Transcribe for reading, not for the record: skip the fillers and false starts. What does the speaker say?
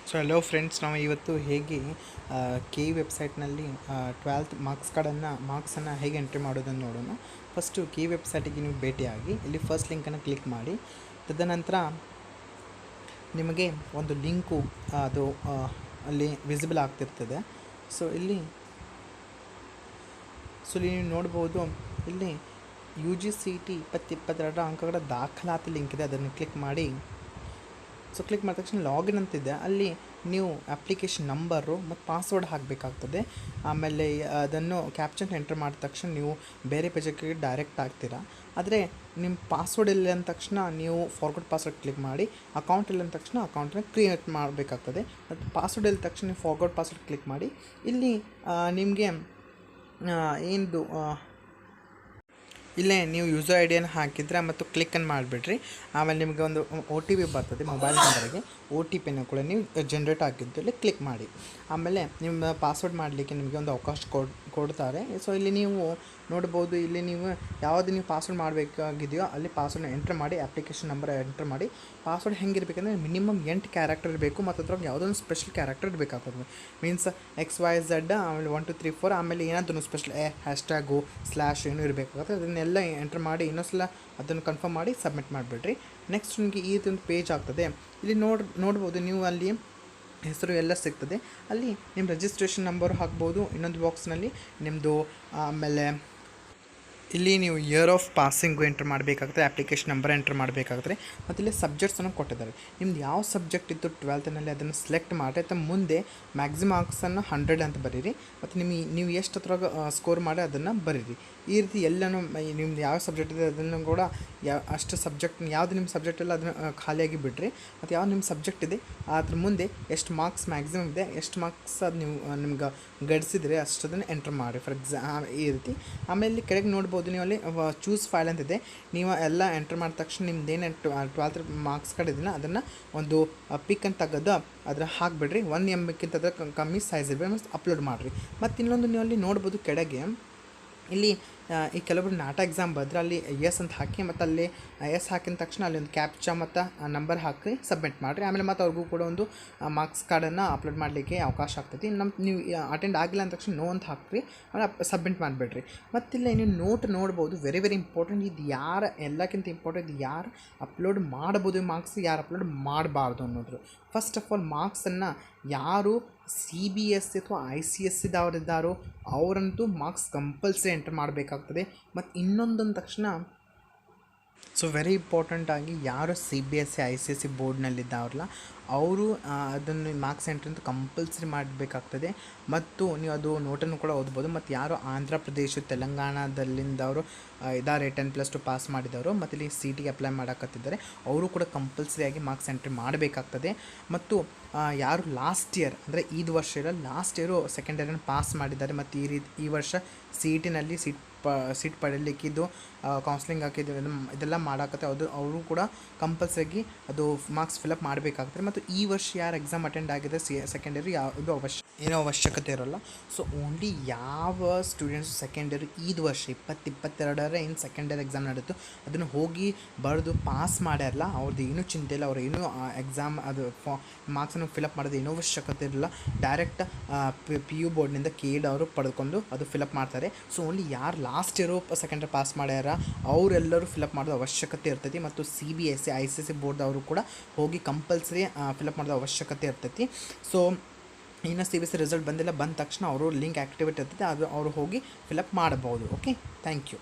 So hello friends, ನಾವು ಇವತ್ತು ಹೇಗೆ ಕೆ ವೆಬ್ಸೈಟ್ನಲ್ಲಿ 12th ಮಾರ್ಕ್ಸನ್ನು ಹೇಗೆ ಎಂಟ್ರಿ ಮಾಡೋದನ್ನು ನೋಡೋಣ. ಫಸ್ಟು ಕೆ ವೆಬ್ಸೈಟಿಗೆ ನೀವು ಭೇಟಿಯಾಗಿ ಇಲ್ಲಿ ಫಸ್ಟ್ ಲಿಂಕನ್ನು ಕ್ಲಿಕ್ ಮಾಡಿ. ತದನಂತರ ನಿಮಗೆ ಒಂದು ಲಿಂಕು ಅದು ಅಲ್ಲಿ ವಿಸಿಬಲ್ ಆಗ್ತಿರ್ತದೆ. ಸೊ ಇಲ್ಲಿ ನೀವು ನೋಡ್ಬೋದು, ಇಲ್ಲಿ UGCET 2022 ಅಂಕಗಳ ದಾಖಲಾತಿ ಲಿಂಕ್ ಇದೆ, ಅದನ್ನು ಕ್ಲಿಕ್ ಮಾಡಿ. ಸೊ ಕ್ಲಿಕ್ ಮಾಡಿದ ತಕ್ಷಣ ಲಾಗಿನ್ ಅಂತಿದೆ, ಅಲ್ಲಿ ನೀವು ಅಪ್ಲಿಕೇಶನ್ ನಂಬರು ಮತ್ತು ಪಾಸ್ವರ್ಡ್ ಹಾಕಬೇಕಾಗ್ತದೆ. ಆಮೇಲೆ ಅದನ್ನು ಕ್ಯಾಪ್ಚನ್ ಎಂಟರ್ ಮಾಡಿದ ತಕ್ಷಣ ನೀವು ಬೇರೆ ಪೇಜಕ್ಕೆ ಡೈರೆಕ್ಟ್ ಆಗ್ತೀರಾ. ಆದರೆ ನಿಮ್ಮ ಪಾಸ್ವರ್ಡ್ ಇಲ್ಲ ಅಂದ ತಕ್ಷಣ ನೀವು ಫಾರ್ವರ್ಡ್ ಪಾಸ್ವರ್ಡ್ ಕ್ಲಿಕ್ ಮಾಡಿ. ಅಕೌಂಟ್ ಇಲ್ಲ ಅಂದ ತಕ್ಷಣ ಅಕೌಂಟನ್ನು ಕ್ರಿಯೇಟ್ ಮಾಡಬೇಕಾಗ್ತದೆ. ಮತ್ತು ಪಾಸ್ವರ್ಡ್ ಇಲ್ಲ ತಕ್ಷಣ ನೀವು ಫಾರ್ವರ್ಡ್ ಪಾಸ್ವರ್ಡ್ ಕ್ಲಿಕ್ ಮಾಡಿ. ಇಲ್ಲಿ ನಿಮಗೆ ಏನದು ಇಲ್ಲೇ ನೀವು ಯೂಸರ್ ಐಡಿಯನ್ನು ಹಾಕಿದ್ರೆ ಮತ್ತು ಕ್ಲಿಕ್ಕನ್ನು ಮಾಡಿಬಿಡ್ರಿ. ಆಮೇಲೆ ನಿಮಗೆ ಒಂದು OTP ಬರ್ತದೆ ಮೊಬೈಲ್ ನಂಬರಿಗೆ. OTPನ ಕೂಡ ನೀವು ಜನ್ರೇಟ್ ಆಗಿದ್ದಲ್ಲಿ ಕ್ಲಿಕ್ ಮಾಡಿ. ಆಮೇಲೆ ನಿಮ್ಮ ಪಾಸ್ವರ್ಡ್ ಮಾಡಲಿಕ್ಕೆ ನಿಮಗೆ ಒಂದು ಅವಕಾಶ ಕೊಡ್ತಾರೆ. ಸೊ ಇಲ್ಲಿ ನೀವು ನೋಡ್ಬೋದು, ಇಲ್ಲಿ ನೀವು ಯಾವುದು ನೀವು ಪಾಸ್ವರ್ಡ್ ಮಾಡಬೇಕಾಗಿದೆಯೋ ಅಲ್ಲಿ ಪಾಸ್ವರ್ಡ್ನ ಎಂಟ್ರ್ ಮಾಡಿ, ಅಪ್ಲಿಕೇಶನ್ ನಂಬರ್ ಎಂಟ್ರ್ ಮಾಡಿ. ಪಾಸ್ವರ್ಡ್ ಹೆಂಗಿರಬೇಕಂದ್ರೆ ಮಿನಿಮಮ್ 8 ಕ್ಯಾರೆಕ್ಟರ್ ಇರಬೇಕು ಮತ್ತು ಅದ್ರಾಗ ಯಾವುದೊಂದು ಸ್ಪೆಷಲ್ ಕ್ಯಾರೆಕ್ಟರ್ ಇರಬೇಕಾಗ್ತದೆ. ಮೀನ್ಸ್ XYZ ಆಮೇಲೆ 1 2 3 4 ಆಮೇಲೆ ಏನಾದರೂ ಸ್ಪೆಷಲ್ ಹ್ಯಾಶ್ಟ್ಯಾಗು ಸ್ಲ್ಯಾಶ್ ಏನೂ ಇರಬೇಕಾಗುತ್ತೆ. ಅದನ್ನೆಲ್ಲ ಎಂಟ್ರ್ ಮಾಡಿ ಇನ್ನೊಂದ್ಸಲ ಅದನ್ನು ಕನ್ಫರ್ಮ್ ಮಾಡಿ ಸಬ್ಮಿಟ್ ಮಾಡಿಬಿಡ್ರಿ. ನೆಕ್ಸ್ಟ್ ನಿಮಗೆ ಇದೊಂದು ಪೇಜ್ ಆಗ್ತದೆ. ಇಲ್ಲಿ ನೋಡ್ಬೋದು ನೀವು ಅಲ್ಲಿ ಹೆಸರು ಎಲ್ಲ ಸಿಗ್ತದೆ. ಅಲ್ಲಿ ನಿಮ್ಮ ರಿಜಿಸ್ಟ್ರೇಷನ್ ನಂಬರ್ ಹಾಕ್ಬೋದು ಇನ್ನೊಂದು ಬಾಕ್ಸ್ನಲ್ಲಿ ನಿಮ್ಮದು. ಆಮೇಲೆ ಇಲ್ಲಿ ನೀವು ಇಯರ್ ಆಫ್ ಪಾಸಿಂಗು ಎಂಟ್ರ್ ಮಾಡಬೇಕಾಗುತ್ತೆ, ಅಪ್ಲಿಕೇಶನ್ ನಂಬರ್ ಎಂಟ್ರ್ ಮಾಡಬೇಕಾಗುತ್ತೆ. ಮತ್ತು ಇಲ್ಲಿ ಸಬ್ಜೆಕ್ಟ್ಸನ್ನು ಕೊಟ್ಟಿದ್ದಾರೆ. ನಿಮ್ದು ಯಾವ ಸಬ್ಜೆಕ್ಟ್ ಇತ್ತು 12th ಅದನ್ನು ಸೆಲೆಕ್ಟ್ ಮಾಡಿ. ಅಥವಾ ಮುಂದೆ ಮ್ಯಾಕ್ಸಿಮಮ್ ಮಾರ್ಕ್ಸನ್ನು 100 ಅಂತ ಬರೀರಿ. ಮತ್ತು ನೀವು ಎಷ್ಟು ಹತ್ರ ಸ್ಕೋರ್ ಮಾಡಿ ಅದನ್ನು ಬರೀರಿ. ಈ ರೀತಿ ಎಲ್ಲನೂ ನಿಮ್ದು ಯಾವ ಸಬ್ಜೆಕ್ಟ್ ಇದೆ ಅದನ್ನು ಕೂಡ ಅಷ್ಟು ಸಬ್ಜೆಕ್ಟ್ ಯಾವುದು ನಿಮ್ಮ ಸಬ್ಜೆಕ್ಟ್ ಇಲ್ಲ ಅದನ್ನು ಖಾಲಿಯಾಗಿ ಬಿಡ್ರಿ. ಮತ್ತು ಯಾವ್ದು ನಿಮ್ಮ ಸಬ್ಜೆಕ್ಟ್ ಇದೆ ಅದ್ರ ಮುಂದೆ ಎಷ್ಟು ಮಾರ್ಕ್ಸ್ ಮ್ಯಾಕ್ಸಿಮಮ್ ಇದೆ, ಎಷ್ಟು ಮಾರ್ಕ್ಸ್ ಅದು ನೀವು ನಿಮ್ಗೆ ಗಡಿಸಿದ್ರೆ ಅಷ್ಟದನ್ನು ಎಂಟ್ರ್ ಮಾಡಿ. ಫಾರ್ ಈ ರೀತಿ. ಆಮೇಲೆ ಇಲ್ಲಿ ಕೆಳಗೆ ನೋಡ್ಬೋದು, ನೀವು ಅಲ್ಲಿ ಚೂಸ್ ಫೈಲ್ ಅಂತಿದೆ. ನೀವು ಎಲ್ಲ ಎಂಟ್ರ್ ಮಾಡಿದ ತಕ್ಷಣ ನಿಮ್ದೇನು 12th ಮಾರ್ಕ್ಸ್ ಕಾರ್ಡ್ ಇದನ್ನ ಅದನ್ನು ಒಂದು ಪಿಕ್ ಅಂತ ತೆಗೆದು ಅದರ ಹಾಕಿಬಿಡ್ರಿ. 1 MB ಅದರ ಕಮ್ಮಿ ಸೈಜ್ ಇರಬೇಕು, ಮತ್ತು ಅಪ್ಲೋಡ್ ಮಾಡಿರಿ. ಮತ್ತು ಇನ್ನೊಂದು ನೀವು ಅಲ್ಲಿ ನೋಡ್ಬೋದು ಕೆಳಗೆ ಇಲ್ಲಿ ಈ ಕೆಲವೊಬ್ರು ನಾಟಾ ಎಕ್ಸಾಮ್ ಬಂದರೆ ಅಲ್ಲಿ ಎಸ್ ಅಂತ ಹಾಕಿ, ಮತ್ತು ಅಲ್ಲಿ ಎಸ್ ಹಾಕಿದ ತಕ್ಷಣ ಅಲ್ಲಿ ಒಂದು ಕ್ಯಾಪ್ಚಾ ಮತ್ತು ನಂಬರ್ ಹಾಕಿ ಸಬ್ಮಿಟ್ ಮಾಡಿರಿ. ಆಮೇಲೆ ಮತ್ತು ಅವ್ರಿಗೂ ಕೂಡ ಒಂದು ಮಾರ್ಕ್ಸ್ ಕಾರ್ಡನ್ನು ಅಪ್ಲೋಡ್ ಮಾಡಲಿಕ್ಕೆ ಅವಕಾಶ ಆಗ್ತೈತಿ. ನೀವು ಅಟೆಂಡ್ ಆಗಿಲ್ಲ ಅಂದ ತಕ್ಷಣ ನೋ ಅಂತ ಹಾಕ್ರಿ, ಆಮೇಲೆ ಸಬ್ಮಿಟ್ ಮಾಡಿಬಿಡ್ರಿ. ಮತ್ತಿಲ್ಲ ನೀವು ನೋಟ್ ನೋಡ್ಬೋದು, ವೆರಿ ಇಂಪಾರ್ಟೆಂಟ್. ಇದು ಯಾರು ಎಲ್ಲಕ್ಕಿಂತ ಇಂಪಾರ್ಟೆಂಟ್, ಯಾರು ಅಪ್ಲೋಡ್ ಮಾಡ್ಬೋದು ಮಾರ್ಕ್ಸ್, ಯಾರು ಅಪ್ಲೋಡ್ ಮಾಡಬಾರ್ದು ಅನ್ನೋದು. ಫಸ್ಟ್ ಆಫ್ ಆಲ್ ಮಾರ್ಕ್ಸನ್ನು ಯಾರು CBSE ಅಥವಾ ICSE ಅವರಂತೂ ಮಾರ್ಕ್ಸ್ ಕಂಪಲ್ಸರಿ ಎಂಟರ್ ಮಾಡಬೇಕಾಗ್ತದೆ. ಮತ್ತು ಇನ್ನೊಂದೊಂದು ತಕ್ಷಣ ಸೊ ವೆರಿ ಇಂಪಾರ್ಟೆಂಟಾಗಿ ಯಾರು CBSE ICSE ಬೋರ್ಡ್ನಲ್ಲಿದ್ದಾವ್ರಲ್ಲ ಅವರು ಅದನ್ನು ಮಾರ್ಕ್ಸ್ ಎಂಟ್ರಿ ಅಂತ ಕಂಪಲ್ಸರಿ ಮಾಡಬೇಕಾಗ್ತದೆ. ಮತ್ತು ನೀವು ಅದು ನೋಟನ್ನು ಕೂಡ ಓದ್ಬೋದು. ಮತ್ತು ಯಾರು ಆಂಧ್ರ ಪ್ರದೇಶ ತೆಲಂಗಾಣದಲ್ಲಿಂದವರು ಇದ್ದಾರೆ 10+2 ಪಾಸ್ ಮಾಡಿದವರು ಮತ್ತು ಇಲ್ಲಿ CETಗೆ ಅಪ್ಲೈ ಮಾಡೋಕತ್ತಿದ್ದಾರೆ, ಅವರು ಕೂಡ ಕಂಪಲ್ಸರಿಯಾಗಿ ಮಾರ್ಕ್ಸ್ ಎಂಟ್ರಿ ಮಾಡಬೇಕಾಗ್ತದೆ. ಮತ್ತು ಯಾರು ಲಾಸ್ಟ್ ಇಯರ್ ಅಂದರೆ ವರ್ಷ ಇಲ್ಲ, ಲಾಸ್ಟ್ ಇಯರು ಸೆಕೆಂಡ್ ಇಯರನ್ನು ಪಾಸ್ ಮಾಡಿದ್ದಾರೆ ಮತ್ತು ಈ ವರ್ಷ CETನಲ್ಲಿ ಸೀಟ್ ಪಡೀಲಿಕ್ಕಿದ್ದು ಕೌನ್ಸ್ಲಿಂಗ್ ಹಾಕಿದ್ದು ಇದೆಲ್ಲ ಮಾಡೋಕತ್ತೆ, ಅವರು ಕೂಡ ಕಂಪಲ್ಸರಿ ಅದು ಮಾರ್ಕ್ಸ್ ಫಿಲಪ್ ಮಾಡಬೇಕಾಗ್ತದೆ. ಮತ್ತು ಈ ವರ್ಷ ಯಾರು ಎಕ್ಸಾಮ್ ಅಟೆಂಡ್ ಆಗಿದೆ ಸೆಕೆಂಡ್ ಇಯರ್ ಯಾವುದು ಏನೋ ಅವಶ್ಯಕತೆ ಇರೋಲ್ಲ. ಸೊ ಓನ್ಲಿ ಯಾವ ಸ್ಟೂಡೆಂಟ್ಸು ಸೆಕೆಂಡ್ ಇಯರ್ ವರ್ಷ 2022 ಏನು ಸೆಕೆಂಡ್ ಇಯರ್ ಎಕ್ಸಾಮ್ ನಡೀತು ಅದನ್ನು ಹೋಗಿ ಬರೆದು ಪಾಸ್ ಮಾಡ್ಯಾರಲ್ಲ, ಅವ್ರದ್ದು ಏನೂ ಚಿಂತೆ ಇಲ್ಲ. ಅವ್ರು ಏನೂ ಎಕ್ಸಾಮ್ ಅದು ಮಾರ್ಕ್ಸನ್ನು ಫಿಲಪ್ ಮಾಡೋದು ಏನೂ ಅವಶ್ಯಕತೆ ಇರಲ್ಲ. ಡೈರೆಕ್ಟ್ PU ಬೋರ್ಡ್ನಿಂದ ಕೇಳಿ ಅವರು ಪಡೆದುಕೊಂಡು ಅದು ಫಿಲಪ್ ಮಾಡ್ತಾರೆ. ಸೊ ಓನ್ಲಿ ಯಾರು last year second year pass ಮಾಡ್ಯಾರ ಅವರೆಲ್ಲರೂ ಫಿಲಪ್ ಮಾಡೋದು ಅವಶ್ಯಕತೆ ಇರ್ತೈತಿ. ಮತ್ತು CBSE ICSE ಬೋರ್ಡ್ದವರು ಕೂಡ ಹೋಗಿ ಕಂಪಲ್ಸರಿ ಫಿಲಪ್ ಮಾಡೋದು ಅವಶ್ಯಕತೆ ಇರ್ತೈತಿ. ಸೊ ಇನ್ನು CBSE ರಿಸಲ್ಟ್ ಬಂದ ತಕ್ಷಣ ಅವರು ಲಿಂಕ್ ಆ್ಯಕ್ಟಿವೇಟ್ ಇರ್ತೈತೆ, ಅದು ಅವರು ಹೋಗಿ ಫಿಲಪ್ ಮಾಡಬಹುದು. Okay, thank you.